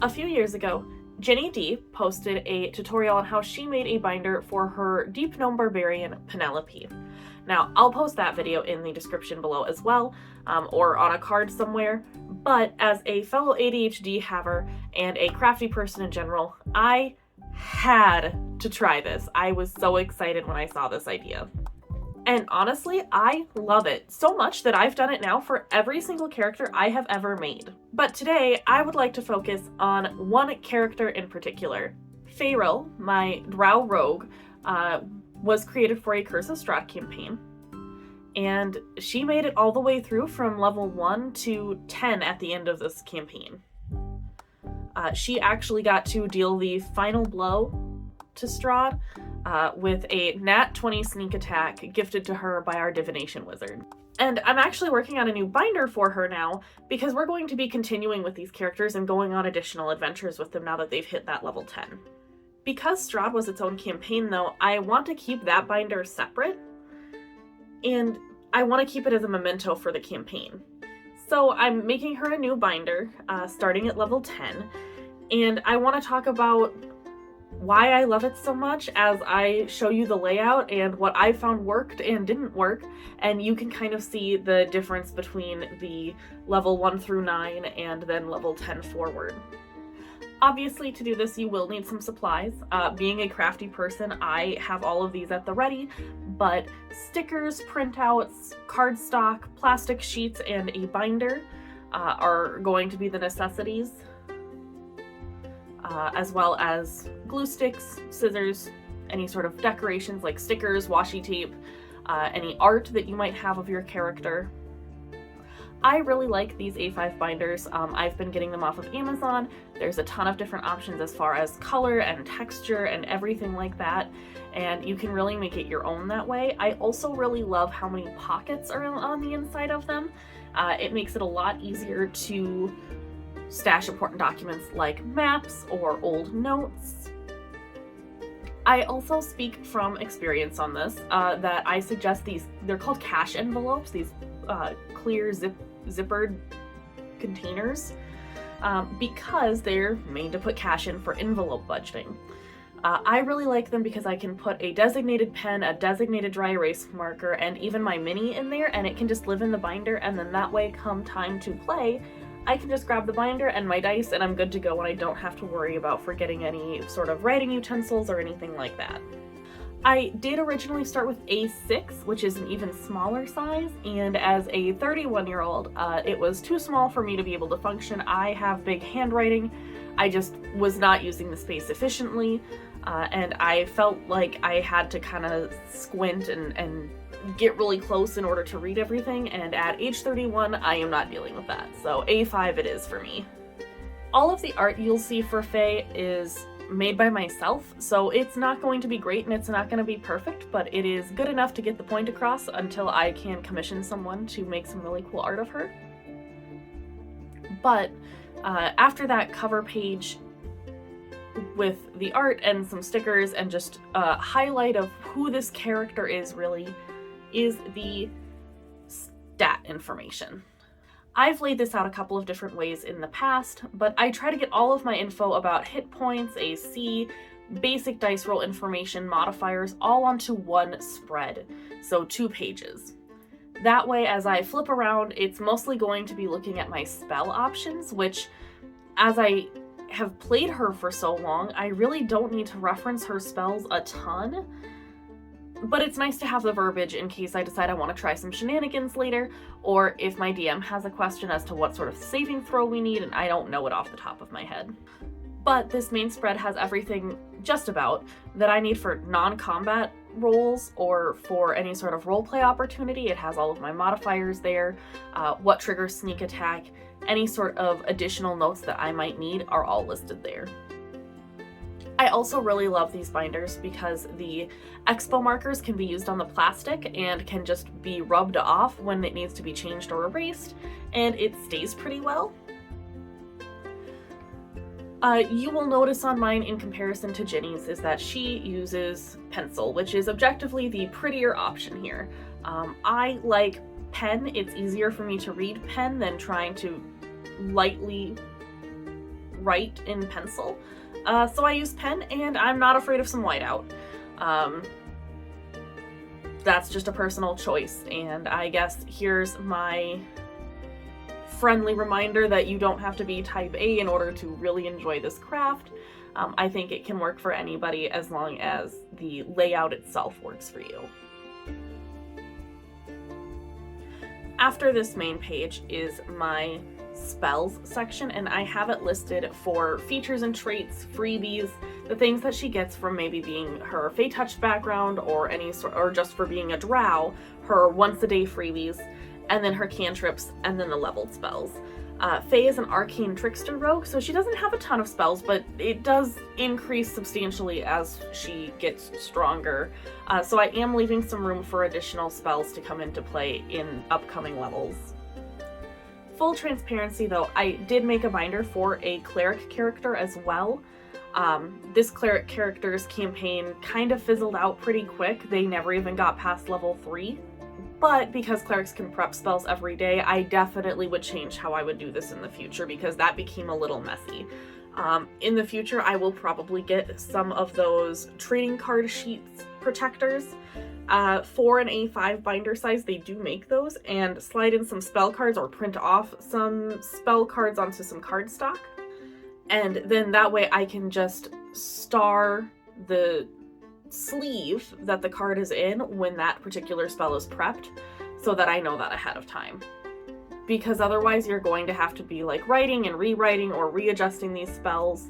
A few years ago, Jenny D posted a tutorial on how she made a binder for her Deep Gnome Barbarian Penelope. Now, I'll post that video in the description below as well, or on a card somewhere, but as a fellow ADHD haver and a crafty person in general, I had to try this. I was so excited when I saw this idea. And honestly, I love it so much that I've done it now for every single character I have ever made. But today, I would like to focus on one character in particular. Pharaoh, my drow rogue, was created for a Curse of Strahd campaign, and she made it all the way through from level 1 to 10 at the end of this campaign. She actually got to deal the final blow to Strahd with a nat 20 sneak attack gifted to her by our divination wizard. And I'm actually working on a new binder for her now because we're going to be continuing with these characters and going on additional adventures with them now that they've hit that level 10. Because Strahd was its own campaign though, I want to keep that binder separate, and I want to keep it as a memento for the campaign. So I'm making her a new binder, starting at level 10, and I want to talk about why I love it so much as I show you the layout and what I found worked and didn't work, and you can kind of see the difference between the level 1 through 9 and then level 10 forward. Obviously, to do this, you will need some supplies. Being a crafty person, I have all of these at the ready, but stickers, printouts, cardstock, plastic sheets, and a binder are going to be the necessities, as well as glue sticks, scissors, any sort of decorations like stickers, washi tape, any art that you might have of your character. I really like these A5 binders. I've been getting them off of Amazon. There's a ton of different options as far as color and texture and everything like that, and you can really make it your own that way. I also really love how many pockets are on the inside of them. It makes it a lot easier to stash important documents like maps or old notes. I also speak from experience on this, that I suggest they're called cash envelopes, these clear zippered containers, because they're made to put cash in for envelope budgeting. I really like them because I can put a designated pen, a designated dry erase marker, and even my mini in there, and it can just live in the binder, and then that way come time to play, I can just grab the binder and my dice and I'm good to go, and I don't have to worry about forgetting any sort of writing utensils or anything like that. I did originally start with A6, which is an even smaller size, and as a 31-year-old, it was too small for me to be able to function. I have big handwriting. I just was not using the space efficiently, and I felt like I had to kind of squint and get really close in order to read everything, and at age 31, I am not dealing with that, so A5 it is for me. All of the art you'll see for Faye is made by myself, so it's not going to be great and it's not going to be perfect, but it is good enough to get the point across until I can commission someone to make some really cool art of her. But after that cover page with the art and some stickers and just a highlight of who this character is really is the stat information. I've laid this out a couple of different ways in the past, but I try to get all of my info about hit points, AC, basic dice roll information, modifiers, all onto one spread, so 2 pages. That way, as I flip around, it's mostly going to be looking at my spell options, which, as I have played her for so long, I really don't need to reference her spells a ton. But it's nice to have the verbiage in case I decide I want to try some shenanigans later, or if my DM has a question as to what sort of saving throw we need and I don't know it off the top of my head. But this main spread has everything, just about, that I need for non-combat rolls or for any sort of roleplay opportunity. It has all of my modifiers there, what triggers sneak attack, any sort of additional notes that I might need are all listed there. I also really love these binders because the expo markers can be used on the plastic and can just be rubbed off when it needs to be changed or erased, and it stays pretty well. You will notice on mine, in comparison to Jenny's, is that she uses pencil, which is objectively the prettier option here. I like pen. It's easier for me to read pen than trying to lightly write in pencil. So I use pen, and I'm not afraid of some whiteout. That's just a personal choice, and I guess here's my friendly reminder that you don't have to be type A in order to really enjoy this craft. I think it can work for anybody as long as the layout itself works for you. After this main page is my spells section, and I have it listed for features and traits, freebies, the things that she gets from maybe being her Fey Touch background or or just for being a drow, her once a day freebies, and then her cantrips, and then the leveled spells. Faye is an arcane trickster rogue, so she doesn't have a ton of spells, but it does increase substantially as she gets stronger. So I am leaving some room for additional spells to come into play in upcoming levels. Full transparency though, I did make a binder for a cleric character as well. This cleric character's campaign kind of fizzled out pretty quick. They never even got past level 3. But because clerics can prep spells every day, I definitely would change how I would do this in the future because that became a little messy. In the future, I will probably get some of those trading card sheets protectors. For an A5 binder size, they do make those, and slide in some spell cards or print off some spell cards onto some cardstock. And then that way I can just star the sleeve that the card is in when that particular spell is prepped, so that I know that ahead of time. Because otherwise you're going to have to be like writing and rewriting or readjusting these spells,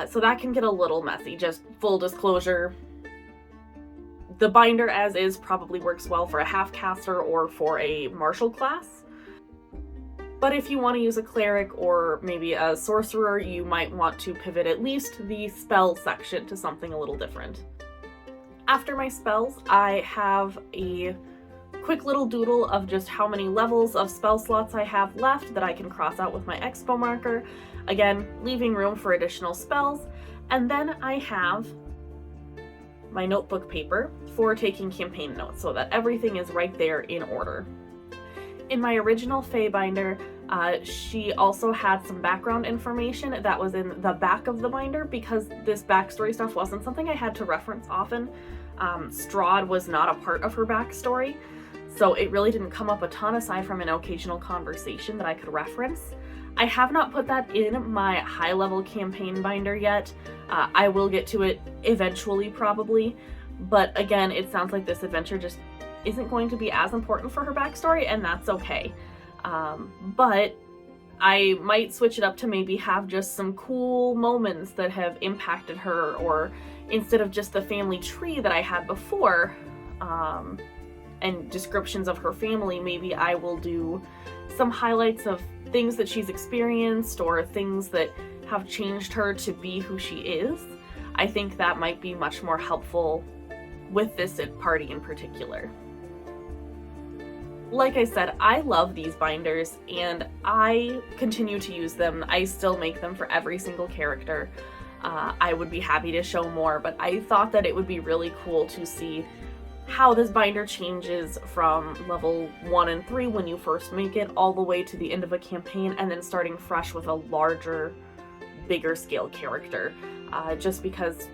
so that can get a little messy. Just full disclosure, the binder as is probably works well for a half caster or for a martial class. But if you want to use a cleric or maybe a sorcerer, you might want to pivot at least the spell section to something a little different. After my spells, I have a quick little doodle of just how many levels of spell slots I have left that I can cross out with my expo marker. Again, leaving room for additional spells. And then I have my notebook paper for taking campaign notes so that everything is right there in order. In my original Fae binder, she also had some background information that was in the back of the binder because this backstory stuff wasn't something I had to reference often. Strahd was not a part of her backstory, so it really didn't come up a ton aside from an occasional conversation that I could reference. I have not put that in my high-level campaign binder yet. I will get to it eventually, probably, but again, it sounds like this adventure just isn't going to be as important for her backstory, and that's okay. But I might switch it up to maybe have just some cool moments that have impacted her, or instead of just the family tree that I had before, and descriptions of her family, maybe I will do some highlights of things that she's experienced or things that have changed her to be who she is. I think that might be much more helpful with this party in particular. Like I said, I love these binders and I continue to use them. I still make them for every single character. I would be happy to show more, but I thought that it would be really cool to see how this binder changes from level 1 and 3 when you first make it all the way to the end of a campaign, and then starting fresh with a larger, bigger scale character. Just because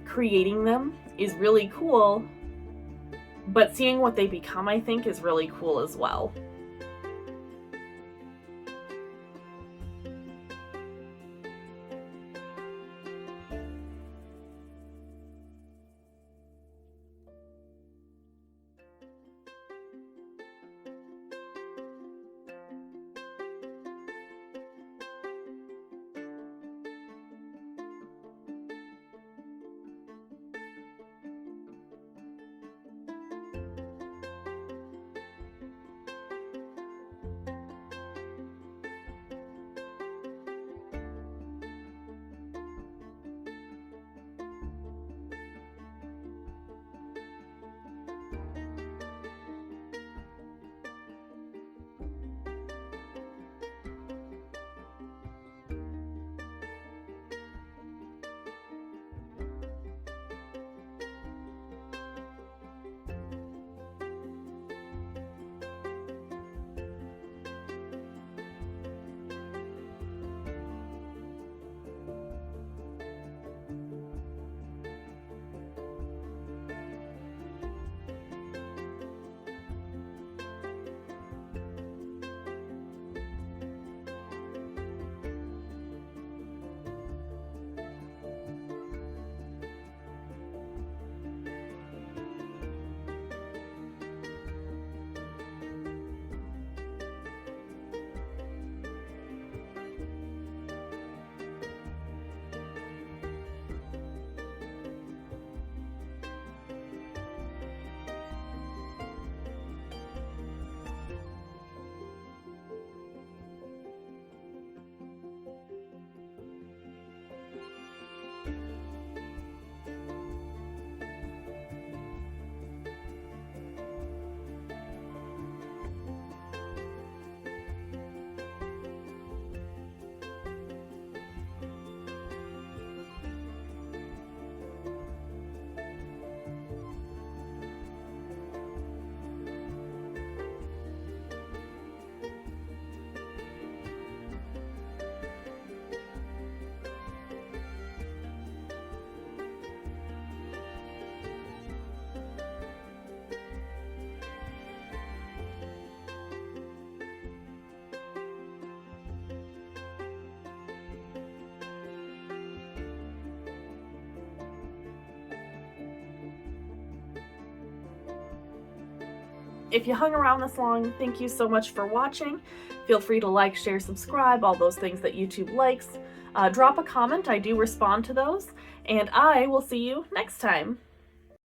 creating them is really cool, but seeing what they become, I think, is really cool as well. If you hung around this long, thank you so much for watching. Feel free to like, share, subscribe, all those things that YouTube likes. Drop a comment, I do respond to those, and I will see you next time.